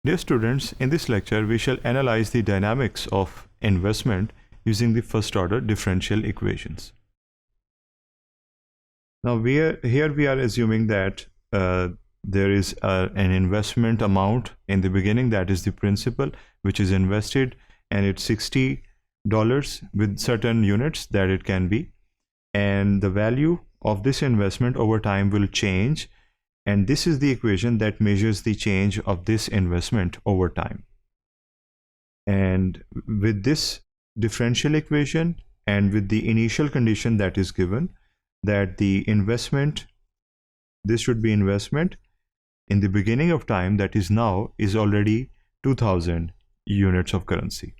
Dear students, in this lecture we shall analyze the dynamics of investment using the first order differential equations. Now here we are assuming that there is an investment amount in the beginning, that is the principal which is invested, and it's $60 with certain units that it can be, and the value of this investment over time will change, and this is the equation that measures the change of this investment over time. And with this differential equation and with the initial condition that is given, that the investment, this should be investment in the beginning of time, that is now, is already 2000 units of currency.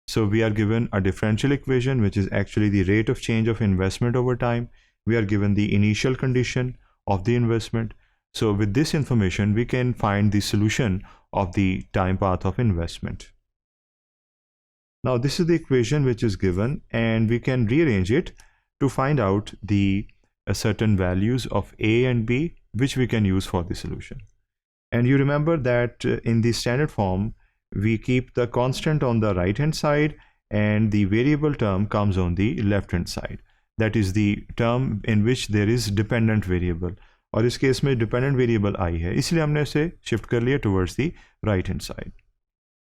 So we are given a differential equation which is actually the rate of change of investment over time. We are given the initial condition of the investment. So with this information we can find the solution of the time path of investment. Now this is the equation which is given, and we can rearrange it to find out the certain values of A and B which we can use for the solution. And you remember that in the standard form we keep the constant on the right hand side and the variable term comes on the left hand side. That is the term in which there is dependent variable, और इस case में dependent variable आई है, इसलिए हमने इसे shift कर लिया towards the right hand side.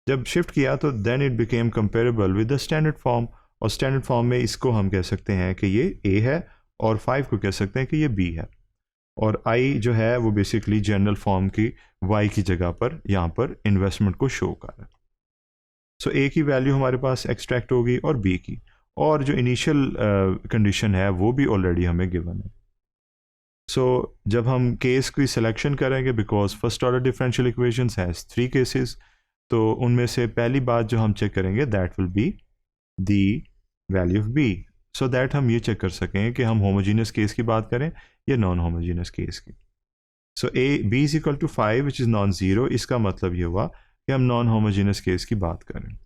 जब शिफ्ट किया तो then it became comparable with the standard form, और स्टैंडर्ड फॉर्म में इसको हम कह सकते हैं कि ये A है और 5 को कह सकते हैं कि ये B है, और I जो है वो बेसिकली जनरल फॉर्म की Y की जगह पर यहाँ पर इन्वेस्टमेंट को शो कर रहा है. सो A की वैल्यू हमारे पास एक्सट्रैक्ट होगी और B की, और जो इनिशियल कंडीशन है वो भी ऑलरेडी हमें गिवन है. सो जब हम केस की सिलेक्शन करेंगे, because first order differential equations has 3 cases, तो उनमें से पहली बात जो हम चेक करेंगे that will be the value of B, so that हम ये चेक कर सकें कि हम होमोजीनियस केस की बात करें या नॉन होमोजीनियस केस की. So B is equal to 5 which is non zero, इसका मतलब ये हुआ कि हम नॉन होमोजीनियस केस की बात करें.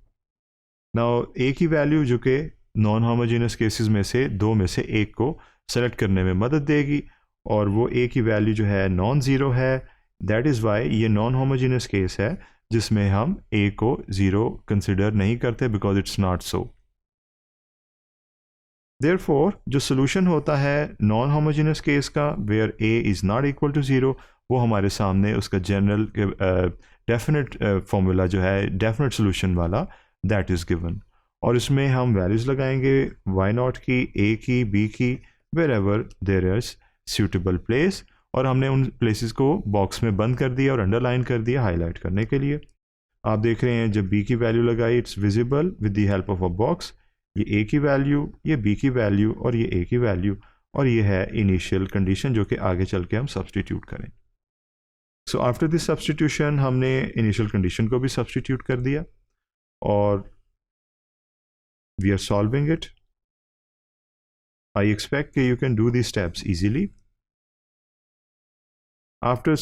नाउ ए की वैल्यू जो कि नॉन होमोजीनियस केसेस में से दो में से एक को सेलेक्ट करने में मदद देगी, और वो A की वैल्यू जो है नॉन ज़ीरो है. दैट इज़ वाई ये नॉन होमोजीनियस केस है जिसमें हम A को ज़ीरो कंसिडर नहीं करते, because it's not so. Therefore जो सोल्यूशन होता है नॉन होमोजीनियस केस का, where A is not equal to zero, वो हमारे सामने उसका जनरल डेफिनेट फॉर्मूला जो है डेफिनेट सोल्यूशन वाला दैट इज़ गिवन, और इसमें हम वैल्यूज़ लगाएंगे y0 की, A की, B की, wherever there is suitable place, और हमने उन प्लेसेस को बॉक्स में बंद कर दिया और अंडरलाइन कर दिया हाईलाइट करने के लिए. आप देख रहे हैं जब B की वैल्यू लगाई it's visible with the help of a box, ये A की वैल्यू, ये B की वैल्यू और ये A की वैल्यू, और ये है इनिशियल कंडीशन जो कि आगे चल के हम सब्सटीट्यूट करें. सो आफ्टर दिस सब्सटीट्यूशन हमने इनिशियल कंडीशन को भी सब्सटीट्यूट कर दिया और we are solving it. I expect that you can do these steps easily. After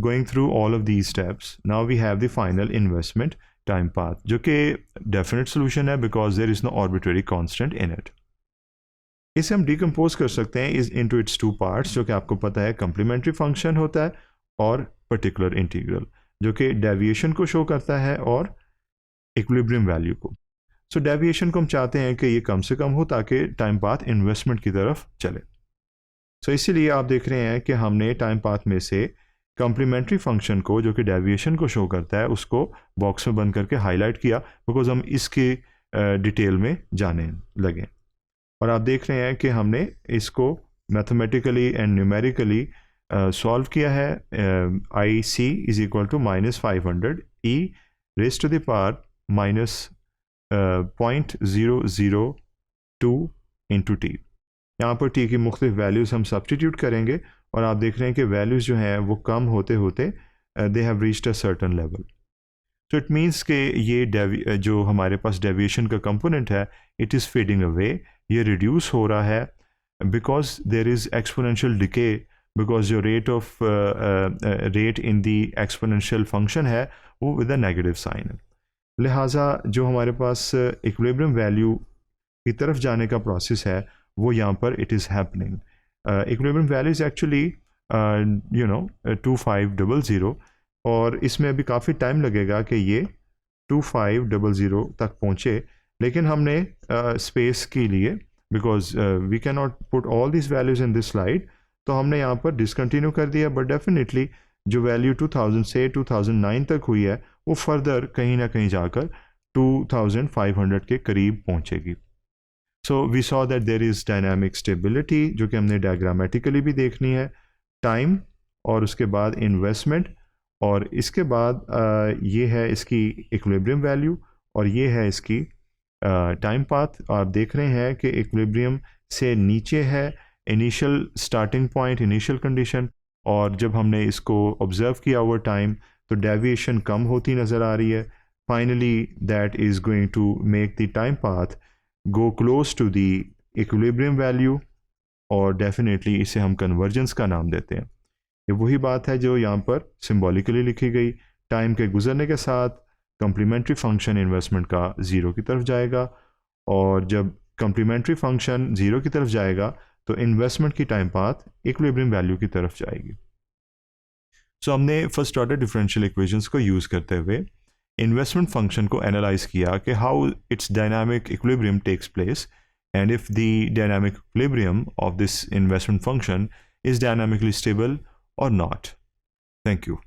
going through all of these steps, now we have the final investment time path, जो कि definite solution है because there is no arbitrary constant in it. इसे हम decompose कर सकते हैं into its two parts, जो कि आपको पता है complementary function होता है और particular integral, जो कि deviation को show करता है और equilibrium value को. सो डेविएशन को हम चाहते हैं कि ये कम से कम हो ताकि टाइम पाथ इन्वेस्टमेंट की तरफ चले. सो इसीलिए आप देख रहे हैं कि हमने टाइम पाथ में से कॉम्प्लीमेंट्री फंक्शन को, जो कि डेविएशन को शो करता है, उसको बॉक्स में बंद करके हाईलाइट किया, बिकॉज हम इसकी डिटेल में जाने लगे. और आप देख रहे हैं कि हमने इसको मैथमेटिकली एंड न्यूमेरिकली सॉल्व किया है. I C is equal to -500 e raise to the power minus 0.002 into T. यहाँ पर टी की मुख्तलिफ वैल्यूज़ हम सब्सटीट्यूट करेंगे, और आप देख रहे हैं कि वैल्यूज़ जो हैं वो कम होते होते they have reached a certain level. So it means कि ये जो हमारे पास डेविएशन का कंपोनेंट है इट इज़ फेडिंग अवे, ये रिड्यूस हो रहा है because there is exponential decay, because जो rate in the exponential function है वो विद अ नेगेटिव साइन है. लिहाजा जो हमारे पास इक्विलिब्रियम वैल्यू की तरफ जाने का प्रोसेस है वो यहाँ पर it is happening. Equilibrium value is actually 2500, और इसमें अभी काफ़ी टाइम लगेगा कि ये 2500 तक पहुँचे, लेकिन हमने स्पेस के लिए, because we cannot put all this values in this slide, तो हमने यहाँ पर डिसकंटिन्यू कर दिया। बट डेफिनेटली जो वैल्यू 2000 से 2009 तक हुई है वो फर्दर कहीं ना कहीं जाकर 2500 के करीब पहुँचेगी। So we saw that there is dynamic stability, जो कि हमने डायग्रामेटिकली भी देखनी है, टाइम, और उसके बाद इन्वेस्टमेंट, और इसके बाद ये है इसकी इक्विलिब्रियम वैल्यू, और ये है इसकी टाइम पाथ। आप देख रहे हैं कि इक्विलिब्रियम से नीचे है initial starting point, initial condition, और जब हमने इसको ऑब्जर्व किया ओवर टाइम तो डेविएशन कम होती नज़र आ रही है। Finally that is going to make the time path go close to the equilibrium value, और डेफिनेटली इसे हम कन्वर्जेंस का नाम देते हैं। ये वही बात है जो यहाँ पर सिंबॉलिकली लिखी गई। टाइम के गुजरने के साथ कम्प्लीमेंट्री फंक्शन इन्वेस्टमेंट का ज़ीरो की तरफ जाएगा, और जब कम्प्लीमेंट्री फंक्शन ज़ीरो की तरफ जाएगा तो इन्वेस्टमेंट की टाइम पाथ इक्विलिब्रियम वैल्यू की तरफ जाएगी। सो हमने फर्स्ट ऑर्डर डिफरेंशियल इक्वेशंस को यूज़ करते हुए इन्वेस्टमेंट फंक्शन को एनालाइज किया कि how its dynamic equilibrium takes place, and if the dynamic equilibrium of this investment function is dynamically stable or not. Thank you.